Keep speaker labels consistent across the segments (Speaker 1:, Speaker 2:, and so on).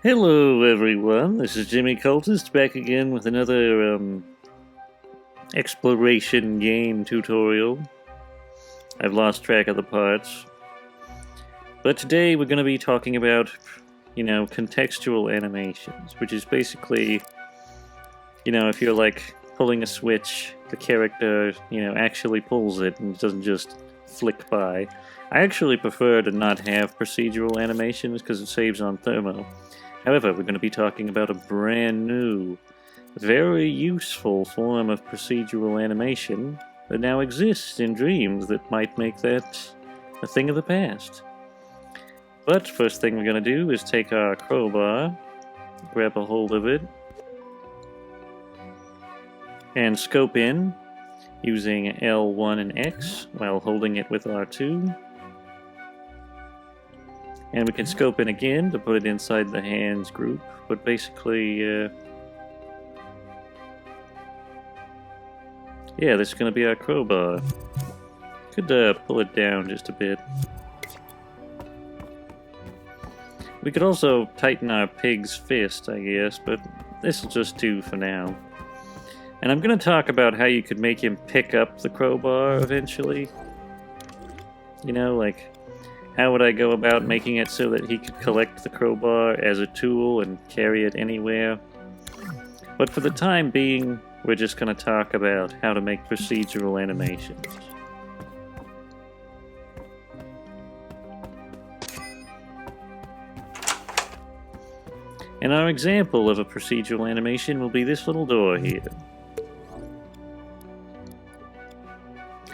Speaker 1: Hello everyone, this is Jimmy Cultist back again with another exploration game tutorial. I've lost track of the parts. But today we're going to be talking about, contextual animations, which is basically, if you're like pulling a switch, the character, actually pulls it and doesn't just flick by. I actually prefer to not have procedural animations because it saves on thermo. However, we're going to be talking about a brand new, very useful form of procedural animation that now exists in Dreams that might make that a thing of the past. But first thing we're going to do is take our crowbar, grab a hold of it, and scope in using L1 and X while holding it with R2. And we can scope in again to put it inside the hands group, but basically, this is going to be our crowbar. Could pull it down just a bit. We could also tighten our pig's fist, I guess, but this will just do for now. And I'm going to talk about how you could make him pick up the crowbar eventually. How would I go about making it so that he could collect the crowbar as a tool and carry it anywhere? But for the time being, we're just going to talk about how to make procedural animations. And our example of a procedural animation will be this little door here.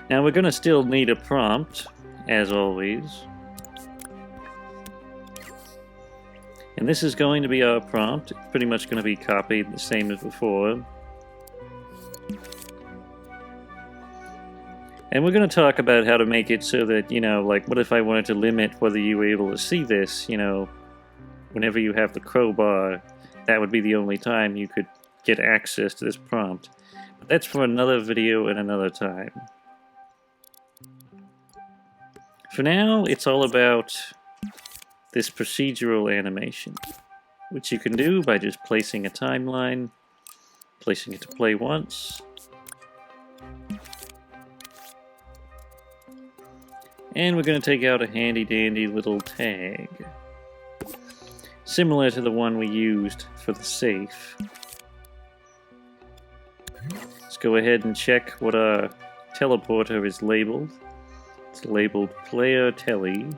Speaker 1: Now we're going to still need a prompt, as always. And this is going to be our prompt. It's pretty much going to be copied the same as before. And we're going to talk about how to make it so that, what if I wanted to limit whether you were able to see this, whenever you have the crowbar, that would be the only time you could get access to this prompt. But that's for another video and another time. For now, it's all about this procedural animation, which you can do by just placing a timeline, placing it to play once, and we're going to take out a handy-dandy little tag, similar to the one we used for the safe. Let's go ahead and check what our teleporter is labeled. It's labeled Player Telly.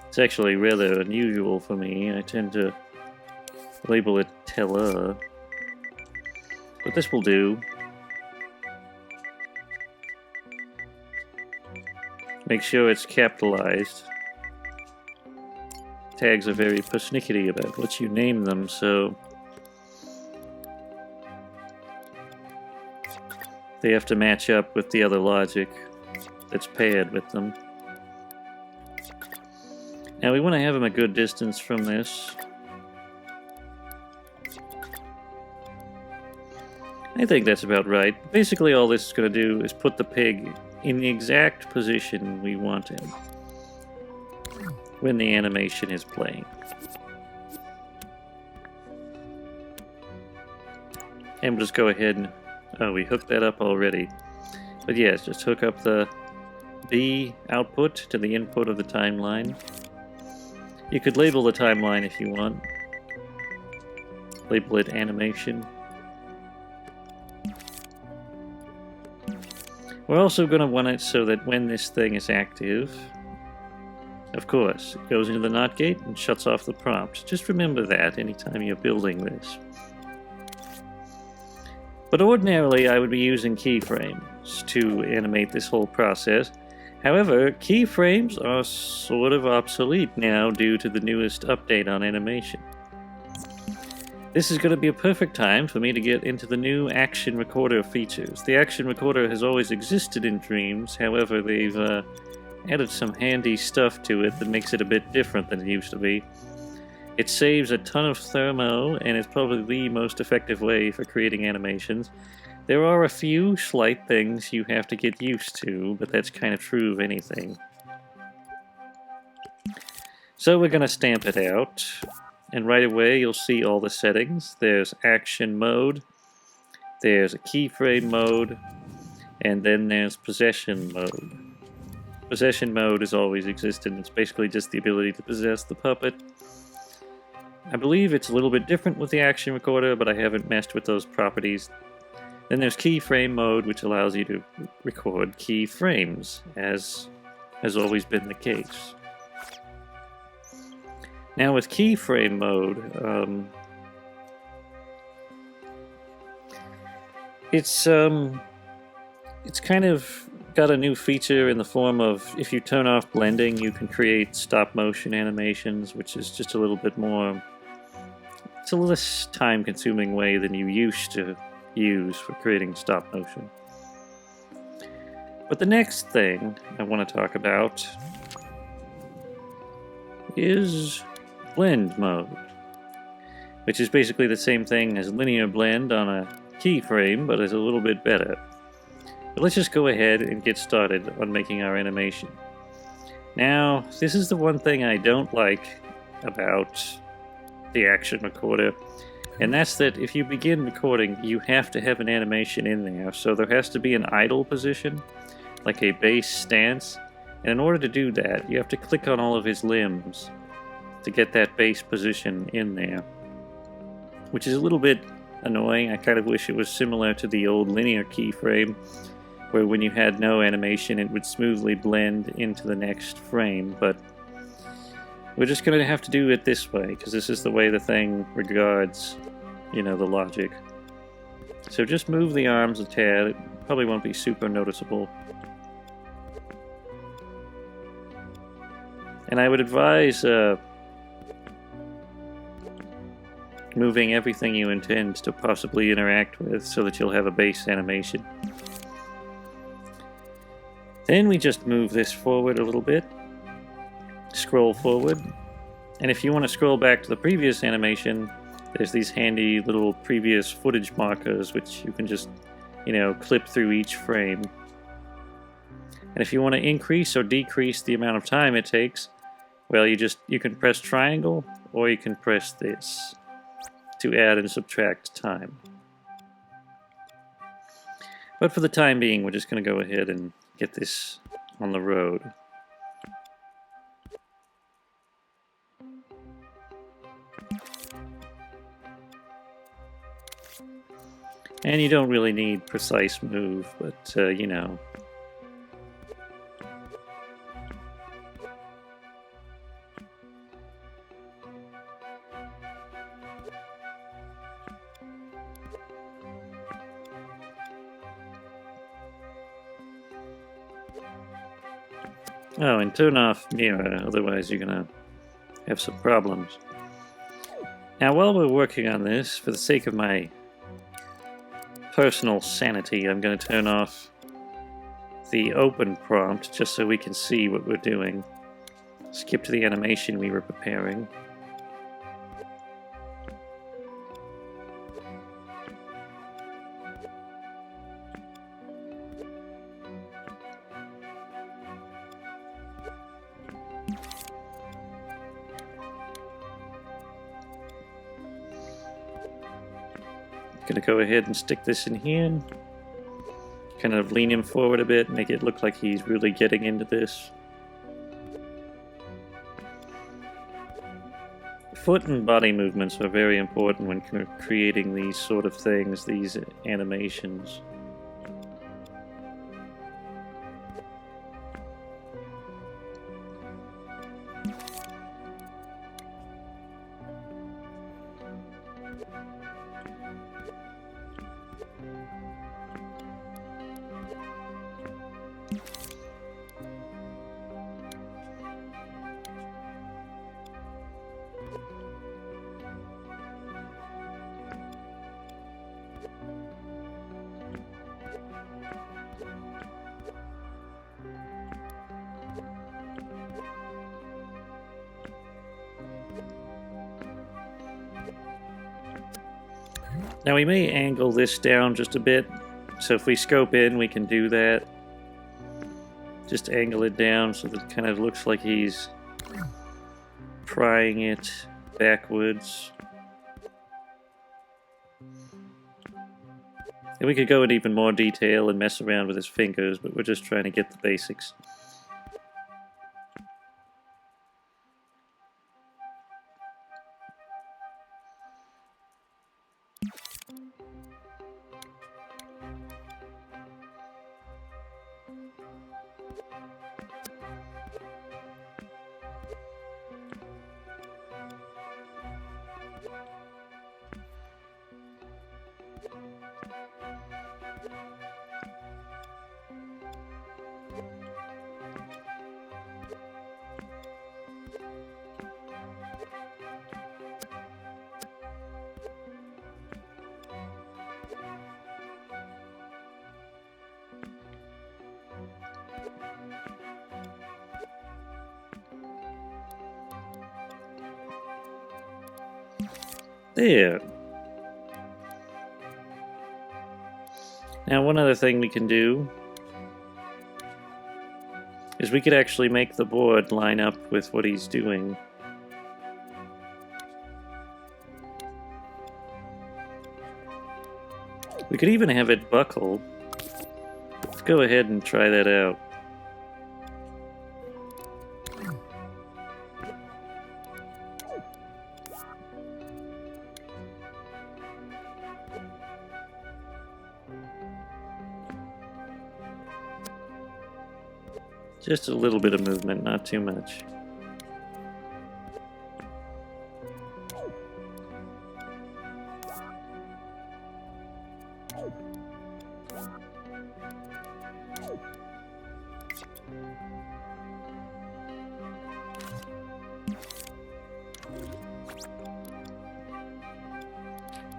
Speaker 1: It's actually rather unusual for me. I tend to label it Teller. But this will do. Make sure it's capitalized. Tags are very persnickety about what you name them, so they have to match up with the other logic that's paired with them. Now we want to have him a good distance from this. I think that's about right. Basically all this is going to do is put the pig in the exact position we want him when the animation is playing. And we'll just go ahead and... Oh, we hooked that up already. But yes, just hook up the B output to the input of the timeline. You could label the timeline if you want. Label it animation. We're also going to want it so that when this thing is active, of course, it goes into the NOT gate and shuts off the prompt. Just remember that anytime you're building this. But ordinarily I would be using keyframes to animate this whole process. However, keyframes are sort of obsolete now due to the newest update on animation. This is going to be a perfect time for me to get into the new action recorder features. The action recorder has always existed in Dreams, however they've added some handy stuff to it that makes it a bit different than it used to be. It saves a ton of thermo and is probably the most effective way for creating animations. There are a few slight things you have to get used to, but that's kind of true of anything. So we're going to stamp it out. And right away you'll see all the settings. There's action mode, there's a keyframe mode, and then there's possession mode. Possession mode has always existed. It's basically just the ability to possess the puppet. I believe it's a little bit different with the action recorder, but I haven't messed with those properties. Then there's keyframe mode, which allows you to record keyframes, as has always been the case. Now with keyframe mode, it's kind of got a new feature in the form of, if you turn off blending, you can create stop motion animations, which is just a little bit more, it's a less time consuming way than you used to use for creating stop motion. But the next thing I want to talk about is blend mode, which is basically the same thing as linear blend on a keyframe, but is a little bit better. But let's just go ahead and get started on making our animation. Now, this is the one thing I don't like about the action recorder, and that's that if you begin recording, you have to have an animation in there. So there has to be an idle position, like a base stance, and in order to do that, you have to click on all of his limbs to get that base position in there, which is a little bit annoying. I kind of wish it was similar to the old linear keyframe, where when you had no animation, it would smoothly blend into the next frame, but we're just going to have to do it this way, because this is the way the thing regards, you know, the logic. So just move the arms a tad. It probably won't be super noticeable. And I would advise moving everything you intend to possibly interact with so that you'll have a base animation. Then we just move this forward a little bit, scroll forward, and if you want to scroll back to the previous animation, there's these handy little previous footage markers which you can just, you know, clip through each frame. And if you want to increase or decrease the amount of time it takes, well, you can press triangle, or you can press this to add and subtract time. But for the time being, we're just going to go ahead and get this on the road. And you don't really need precise move, but you know. Oh, and turn off mirror, otherwise you're gonna have some problems. Now, while we're working on this, for the sake of my personal sanity, I'm going to turn off the open prompt just so we can see what we're doing. Skip to the animation we were preparing. Gonna go ahead and stick this in here. Kind of lean him forward a bit, make it look like he's really getting into this. Foot and body movements are very important when creating these sort of things, these animations. Now we may angle this down just a bit, so if we scope in we can do that. Just angle it down so that it kind of looks like he's prying it backwards. And we could go in even more detail and mess around with his fingers, but we're just trying to get the basics. There. Now, one other thing we can do is we could actually make the board line up with what he's doing. We could even have it buckle. Let's go ahead and try that out. Just a little bit of movement, not too much.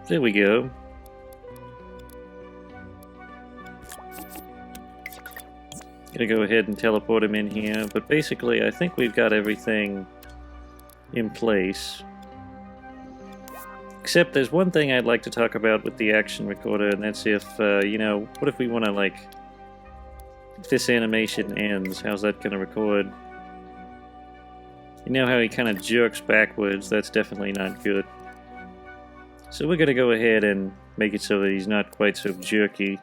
Speaker 1: There we go. Gonna go ahead and teleport him in here, but basically I think we've got everything in place. Except there's one thing I'd like to talk about with the action recorder, and that's if, you know, what if we want to, like, if this animation ends, how's that gonna record? You know how he kind of jerks backwards? That's definitely not good. So we're gonna go ahead and make it so that he's not quite so jerky.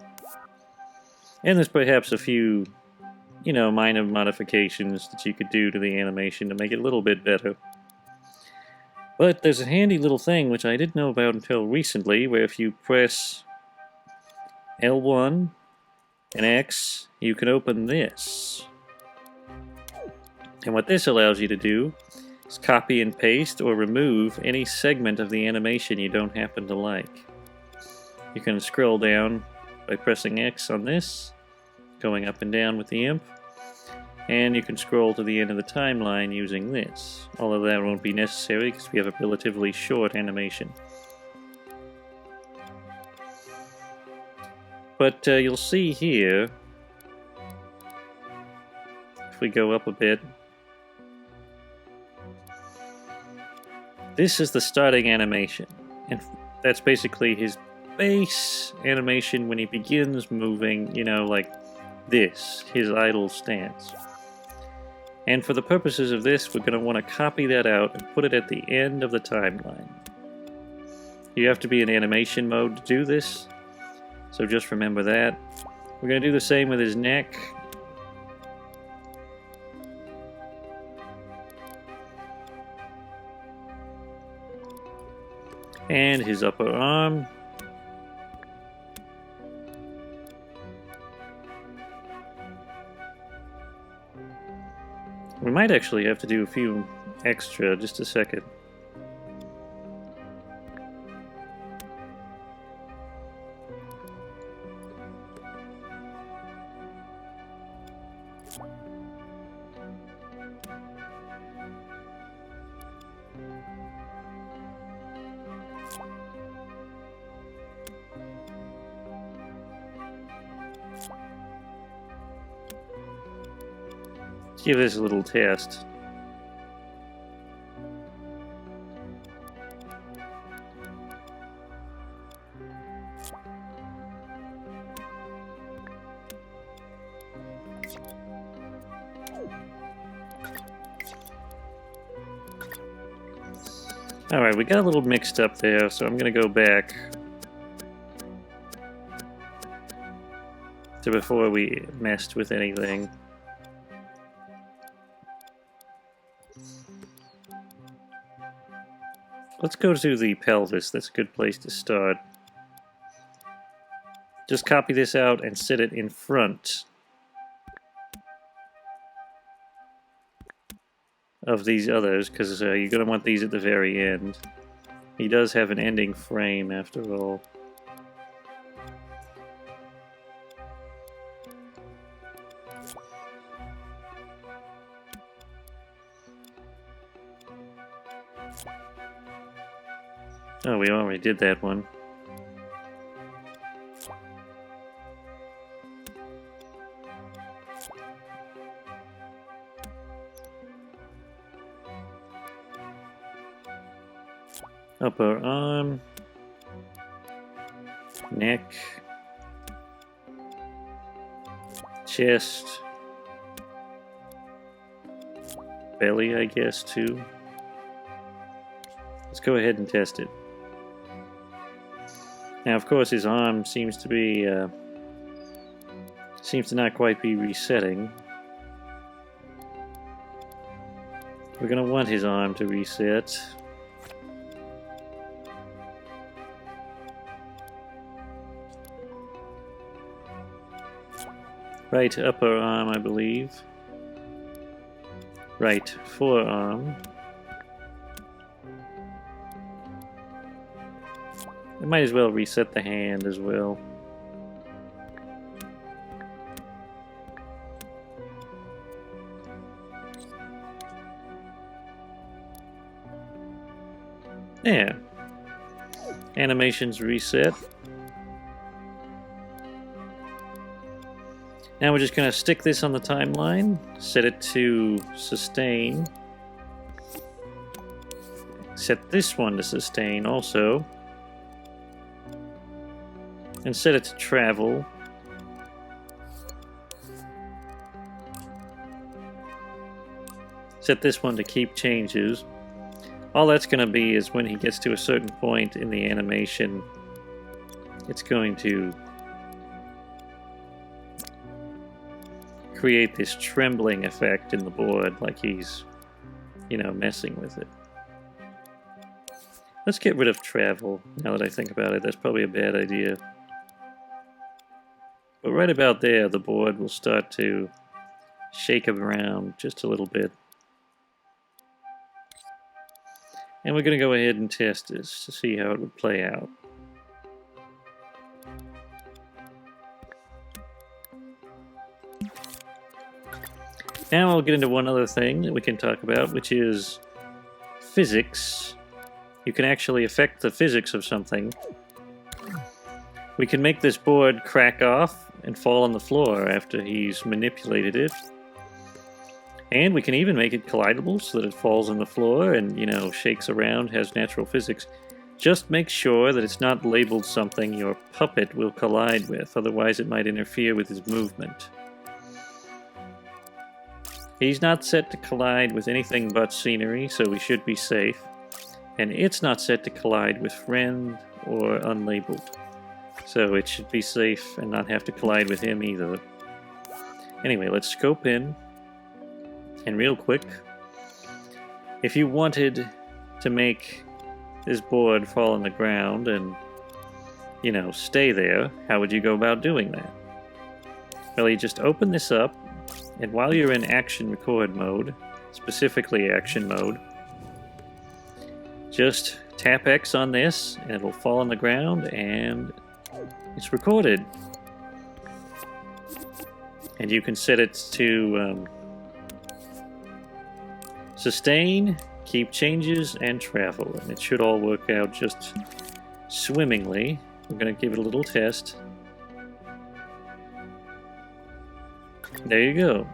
Speaker 1: And there's perhaps a few, you know, minor modifications that you could do to the animation to make it a little bit better. But there's a handy little thing which I didn't know about until recently, where if you press L1 and X, you can open this. And what this allows you to do is copy and paste or remove any segment of the animation you don't happen to like. You can scroll down by pressing X on this, going up and down with the imp, and you can scroll to the end of the timeline using this, although that won't be necessary because we have a relatively short animation. But you'll see here, if we go up a bit, this is the starting animation, and that's basically his base animation when he begins moving, you know, like this, his idle stance. And for the purposes of this, we're going to want to copy that out and put it at the end of the timeline. You have to be in animation mode to do this, so just remember that. We're going to do the same with his neck. And his upper arm. We might actually have to do a few extra, just a second. Let's give this a little test. Alright, we got a little mixed up there, so I'm gonna go back to before we messed with anything. Let's go to the pelvis. That's a good place to start. Just copy this out and set it in front of these others, because you're going to want these at the very end. He does have an ending frame after all. Oh, we already did that one. Upper arm, neck, chest, belly, I guess, too. Let's go ahead and test it. Now, of course, his arm seems to be, seems to not quite be resetting. We're going to want his arm to reset. Right upper arm, I believe. Right forearm. I might as well reset the hand as well. Yeah. Animations reset. Now we're just going to stick this on the timeline, set it to sustain. Set this one to sustain also. And set it to travel. Set this one to keep changes. All that's going to be is when he gets to a certain point in the animation, it's going to create this trembling effect in the board, like he's, you know, messing with it. Let's get rid of travel, now that I think about it. That's probably a bad idea. But right about there, the board will start to shake around just a little bit. And we're going to go ahead and test this to see how it would play out. Now I'll get into one other thing that we can talk about, which is physics. You can actually affect the physics of something. We can make this board crack off and fall on the floor after he's manipulated it. And we can even make it collidable so that it falls on the floor and, you know, shakes around, has natural physics. Just make sure that it's not labeled something your puppet will collide with, otherwise it might interfere with his movement. He's not set to collide with anything but scenery, so we should be safe. And it's not set to collide with friend or unlabeled. So it should be safe and not have to collide with him either. Anyway, let's scope in. And real quick, if you wanted to make this board fall on the ground and, you know, stay there, how would you go about doing that? Well, you just open this up, and while you're in action record mode, specifically action mode, just tap X on this, and it'll fall on the ground, and it's recorded. And you can set it to sustain, keep changes, and travel. And it should all work out just swimmingly. We're going to give it a little test. There you go.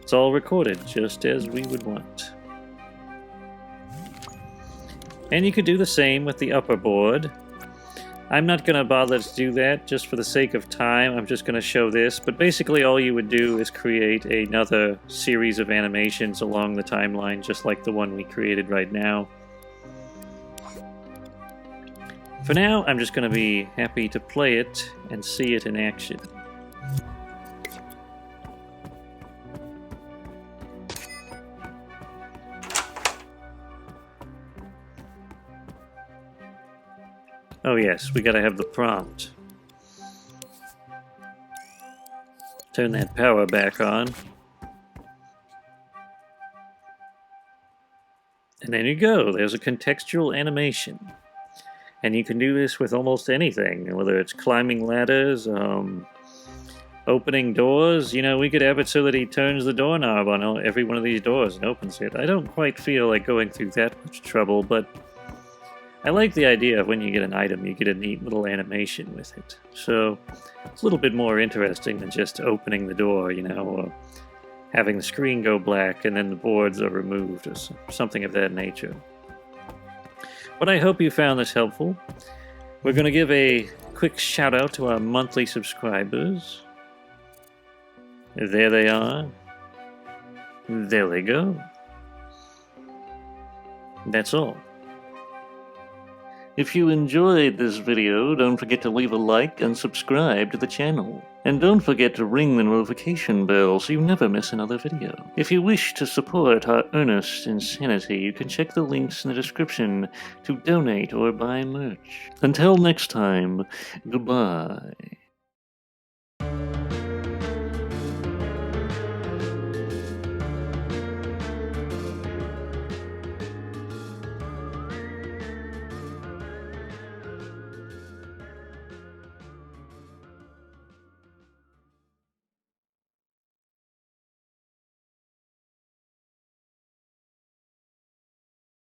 Speaker 1: It's all recorded just as we would want. And you could do the same with the upper board. I'm not going to bother to do that just for the sake of time. I'm just going to show this. But basically all you would do is create another series of animations along the timeline, just like the one we created right now. For now, I'm just going to be happy to play it and see it in action. Oh yes, we gotta have the prompt. Turn that power back on. And there you go, there's a contextual animation. And you can do this with almost anything, whether it's climbing ladders, opening doors. You know, we could have it so that he turns the doorknob on every one of these doors and opens it. I don't quite feel like going through that much trouble, but I like the idea of when you get an item, you get a neat little animation with it. So it's a little bit more interesting than just opening the door, you know, or having the screen go black and then the boards are removed or something of that nature. But I hope you found this helpful. We're going to give a quick shout out to our monthly subscribers. There they are. There they go. That's all. If you enjoyed this video, don't forget to leave a like and subscribe to the channel. And don't forget to ring the notification bell so you never miss another video. If you wish to support our earnest insanity, you can check the links in the description to donate or buy merch. Until next time, goodbye.